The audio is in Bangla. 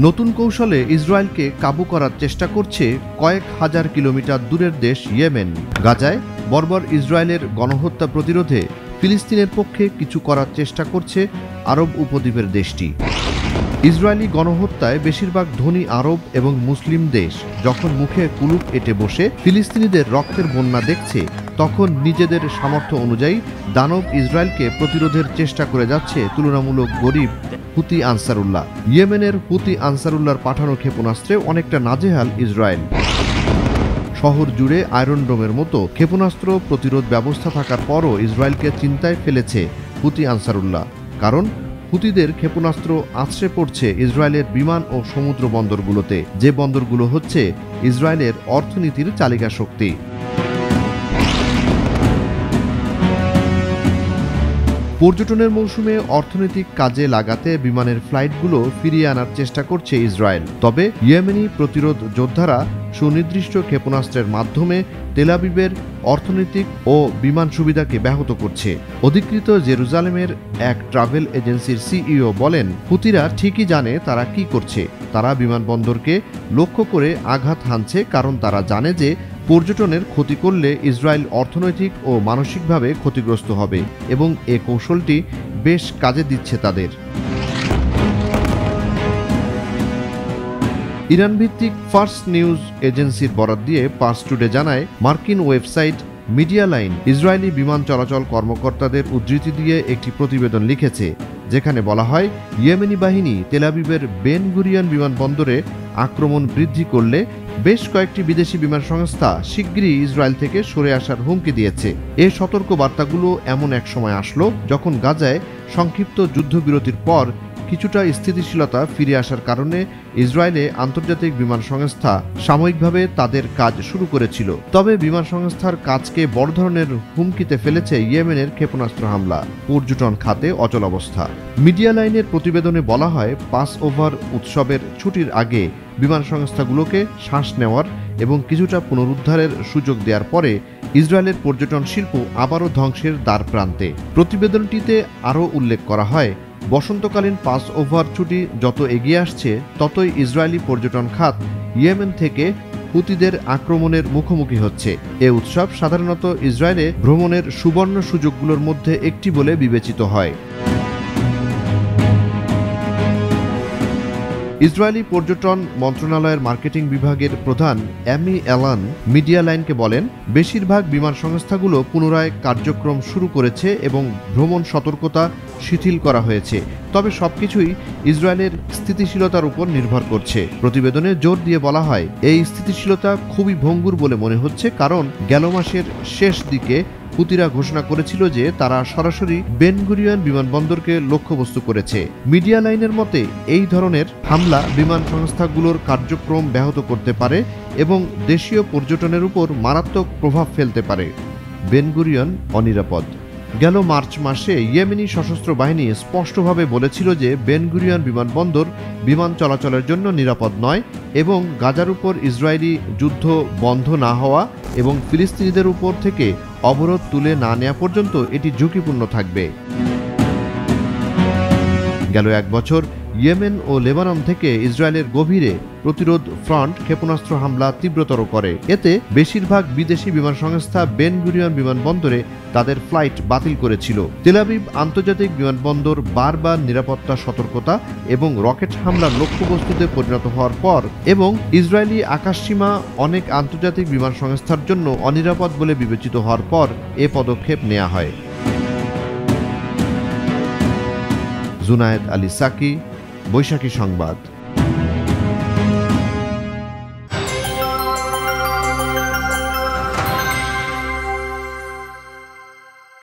নতুন কৌশলে ইসরায়েলকে কাবু করার চেষ্টা করছে কয়েক হাজার কিলোমিটার দূরের দেশ ইয়েমেন। গাজায় বর্বর ইসরায়েলের গণহত্যা প্রতিরোধে ফিলিস্তিনের পক্ষে কিছু করার চেষ্টা করছে আরব উপদ্বীপের দেশটি। ইসরায়েলি গণহত্যায় বেশিরভাগ ধনী আরব এবং মুসলিম দেশ যখন মুখে কুলুপ এঁটে বসে ফিলিস্তিনিদের রক্তের বন্যা দেখছে, তখন নিজেদের সামর্থ্য অনুযায়ী দানব ইসরায়েলকে প্রতিরোধের চেষ্টা করে যাচ্ছে তুলনামূলক গরিব হুতি আনসারুল্লাহ। ইয়েমেনের হুতি আনসারুল্লাহর পাঠানো ক্ষেপণাস্ত্রে অনেকটা নাজেহাল ইসরায়েল। শহর জুড়ে আয়রন ডোমের মতো ক্ষেপণাস্ত্র প্রতিরোধ ব্যবস্থা থাকার পরও ইসরায়েলকে চিন্তায় ফেলেছে হুতি আনসারুল্লাহ, কারণ হুতিদের ক্ষেপণাস্ত্র আছড়ে পড়ছে ইসরায়েলের বিমান ও সমুদ্র বন্দরগুলোতে, যে বন্দরগুলো হচ্ছে ইসরায়েলের অর্থনীতির চালিকা শক্তি। পর্যটনের মৌসুমে অর্থনৈতিক কাজে লাগাতে বিমানের ফ্লাইটগুলো ফিরিয়ে আনার চেষ্টা করছে ইসরায়েল। তবে ইয়েমেনি প্রতিরোধ যোদ্ধারা সুনির্দিষ্ট ক্ষেপণাস্ত্রের মাধ্যমে তেল আবিবের অর্থনৈতিক ও বিমান সুবিধাকে ব্যাহত করছে। অধিকৃত জেরুজালেমের এক ট্রাভেল এজেন্সির সিইও বলেন, হুতিরা ঠিকই জানে তারা কি করছে। তারা বিমানবন্দরকে লক্ষ্য করে আঘাত হানছে, কারণ তারা জানে যে পর্যটনের ক্ষতি করলে ইসরায়েল অর্থনৈতিক ও মানসিকভাবে ক্ষতিগ্রস্ত হবে, এবং এ কৌশলটি বেশ কাজে দিচ্ছে তাদের। ইরান ভিত্তিক ফার্স্ট নিউজ এজেন্সির বরাত দিয়ে পার্স টুডে জানায়, মার্কিন ওয়েবসাইট মিডিয়া লাইন ইসরায়েলি বিমান চলাচল কর্মকর্তাদের উদ্ধৃতি দিয়ে একটি প্রতিবেদন লিখেছে, যেখানে বলা হয় ইয়েমেনি বাহিনী তেল আবিবের বেন গুরিয়ন বিমানবন্দরে আক্রমণ বৃদ্ধি করলে বেশ কয়েকটি বিদেশি বিমান সংস্থা শিগগিরই ইসরায়েল থেকে সরে আসার হুমকি দিয়েছে। এই সতর্ক বার্তাগুলো এমন এক সময় আসলো যখন গাজায় সংক্ষিপ্ত যুদ্ধবিরতির পর কিছুটা স্থিতিশীলতা ফিরে আসার কারণে ইসরায়েলে আন্তর্জাতিক বিমান সংস্থা সাময়িকভাবে তাদের কাজ শুরু করেছিল। তবে বিমান সংস্থার কাজকে বড় ধরনের হুমকিতে ফেলেছে ইয়েমেনের ক্ষেপণাস্ত্র হামলা, পর্যটন খাতে অচলাবস্থা। মিডিয়া লাইনের প্রতিবেদনে বলা হয়, পাস ওভার উৎসবের ছুটির আগে বিমান সংস্থাগুলোকে শ্বাস নেওয়ার এবং কিছুটা পুনরুদ্ধারের সুযোগ দেওয়ার পরে ইসরায়েলের পর্যটন শিল্প আবারও ধ্বংসের দ্বার প্রান্তে। প্রতিবেদনটিতে আরও উল্লেখ করা হয়, বসন্তকালীন পাস ওভার ছুটি যত এগিয়ে আসছে, ততই ইসরায়েলি পর্যটন খাত ইয়েমেন থেকে হুতিদের আক্রমণের মুখোমুখি হচ্ছে। এ উৎসব সাধারণত ইসরায়েলে ভ্রমণের সুবর্ণ সুযোগগুলোর মধ্যে একটি বলে বিবেচিত হয়। ইসরায়েলি পর্যটন মন্ত্রণালয়ের মার্কেটিং বিভাগের প্রধান অ্যামি অ্যালান মিডিয়া লাইনকে বলেন, বেশিরভাগ বিমান সংস্থাগুলো পুনরায় কার্যক্রম শুরু করেছে এবং ভ্রমণ সতর্কতা শিথিল করা হয়েছে, তবে সবকিছুই ইসরায়েলের স্থিতিশীলতার উপর নির্ভর করছে। প্রতিবেদনে জোর দিয়ে বলা হয়, এই স্থিতিশীলতা খুবই ভঙ্গুর বলে মনে হচ্ছে, কারণ গেল মাসের শেষ দিকে হুতিরা ঘোষণা করেছিল যে তারা সরাসরি বেন গুরিয়ন বিমানবন্দরকে লক্ষ্যবস্তু করেছে। মিডিয়া লাইনের মতে, এই ধরনের হামলা বিমান সংস্থাগুলোর কার্যক্রম ব্যাহত করতে পারে এবং দেশীয় পর্যটনের উপর মারাত্মক প্রভাব ফেলতে পারে। বেন গুরিয়ন অনিরাপদ। গেল মার্চ মাসে ইয়েমেনি সশস্ত্র বাহিনী স্পষ্টভাবে বলেছিল যে বেন গুরিয়ন বিমানবন্দর বিমান চলাচলের জন্য নিরাপদ নয়, এবং গাজার উপর ইসরায়েলি যুদ্ধ বন্ধ না হওয়া এবং ফিলিস্তিনিদের উপর থেকে অবরোধ তুলে না নেওয়া পর্যন্ত এটি ঝুঁকিপূর্ণ থাকবে। গেল এক বছর ইয়েমেন ও লেবানন থেকে ইসরায়েলের গভীরে প্রতিরোধ ফ্রন্ট ক্ষেপণাস্ত্র হামলা তীব্রতর করে। এতে বেশিরভাগ বিদেশি বিমান সংস্থা বেন গুরিয়ন বিমানবন্দরে তাদের ফ্লাইট বাতিল করেছিল। তেল আবিব আন্তর্জাতিক বিমানবন্দর বারবার নিরাপত্তা সতর্কতা এবং রকেট হামলার লক্ষ্যবস্তুতে পরিণত হওয়ার পর এবং ইসরায়েলি আকাশসীমা অনেক আন্তর্জাতিক বিমান সংস্থার জন্য অনিরাপদ বলে বিবেচিত হওয়ার পর এ পদক্ষেপ নেওয়া হয়। জুনায়েদ আলী সাকি, বৈশাখী সংবাদ।